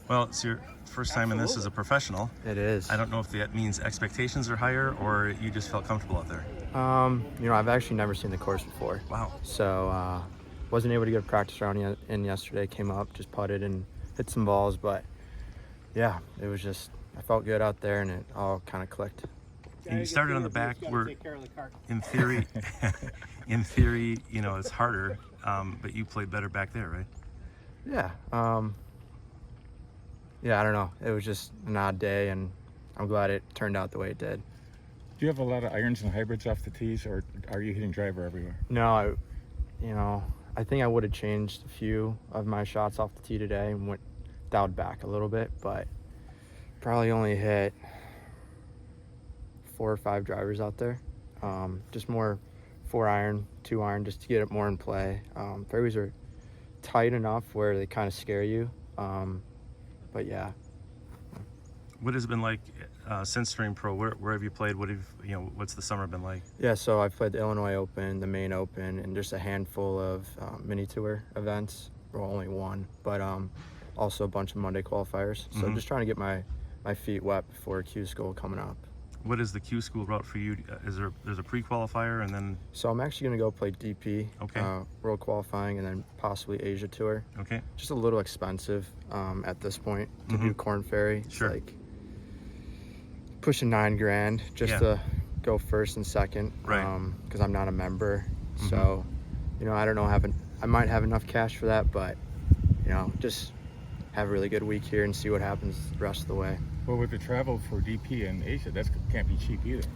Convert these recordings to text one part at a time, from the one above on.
Well, it's your first time in this as a professional. It is. I don't know if that means expectations are higher or you just felt comfortable out there. I've actually never seen the course before. Wow. So, wasn't able to get a practice round in yesterday. Came up, just putted and hit some balls, but yeah, it was just, I felt good out there and it all kind of clicked. And you started on the back where, in theory, it's harder, but you played better back there, right? Yeah. Yeah, I don't know. It was just an odd day, and I'm glad it turned out the way it did. Do you have a lot of irons and hybrids off the tees, or are you hitting driver everywhere? No, I think I would have changed a few of my shots off the tee today and dialed back a little bit, but probably only hit 4 or 5 drivers out there. Just more 4-iron, 2-iron, just to get it more in play. Fairways are tight enough where they kind of scare you. But yeah. What has it been like since turning pro? Where have you played? What's the summer been like? Yeah, so I've played the Illinois Open, the Maine Open, and just a handful of mini tour events. Well, only one, but also a bunch of Monday qualifiers. So I'm just trying to get my feet wet before Q School coming up. What is the Q School route for you? There's a pre-qualifier and then? So I'm actually going to go play DP, Okay. World Qualifying, and then possibly Asia Tour. Okay. Just a little expensive at this point to do Corn Ferry. Sure. It's like pushing $9,000 just to go first and second. Right. Because I'm not a member. So, I don't know, I might have enough cash for that, but, just have a really good week here and see what happens the rest of the way. Well, with the travel for DP and Asia, that can't be cheap either.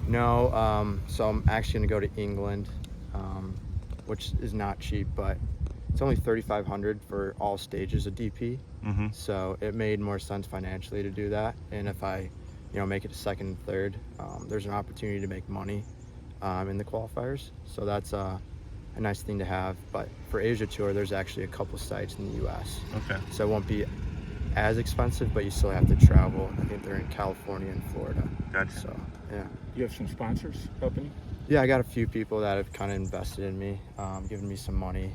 No, so I'm actually going to go to England, which is not cheap, but it's only $3,500 for all stages of DP. So it made more sense financially to do that. And if I, make it to second and third, there's an opportunity to make money in the qualifiers. So that's a nice thing to have. But for Asia Tour, there's actually a couple sites in the U.S. Okay. So it won't be as expensive, but you still have to travel. I think they're in California and Florida. Gotcha. So, yeah. You have some sponsors helping you? Yeah, I got a few people that have kind of invested in me, giving me some money,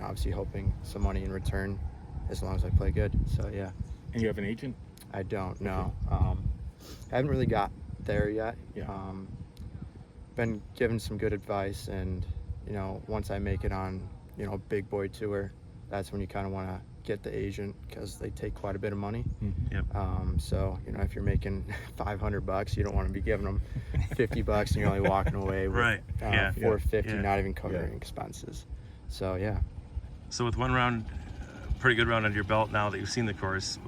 obviously hoping some money in return as long as I play good. So, yeah. And you have an agent? I don't, no. I haven't really got there yet. Yeah. Been given some good advice, and, once I make it on, big boy tour, that's when you kind of want to get the agent because they take quite a bit of money. Yep. So, if you're making $500, you don't want to be giving them $50 and you're only walking away with Right. $450, not even covering Yeah. expenses. So, yeah. So with one round, pretty good round under your belt now that you've seen the course,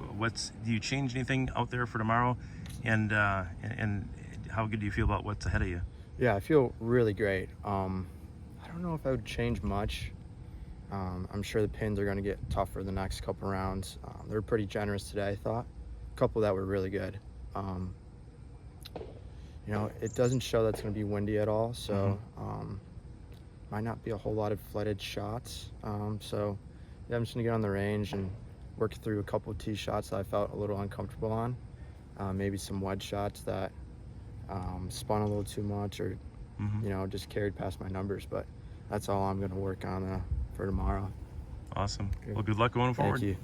do you change anything out there for tomorrow? And how good do you feel about what's ahead of you? Yeah, I feel really great. I don't know if I would change much. I'm sure the pins are going to get tougher the next couple rounds. They were pretty generous today, I thought. A couple that were really good. It doesn't show that it's going to be windy at all, so might not be a whole lot of flooded shots. So yeah, I'm just going to get on the range and work through a couple of tee shots that I felt a little uncomfortable on. Maybe some wedge shots that spun a little too much or, just carried past my numbers. But that's all I'm going to work on for tomorrow. Awesome. Well, good luck going forward. Thank you.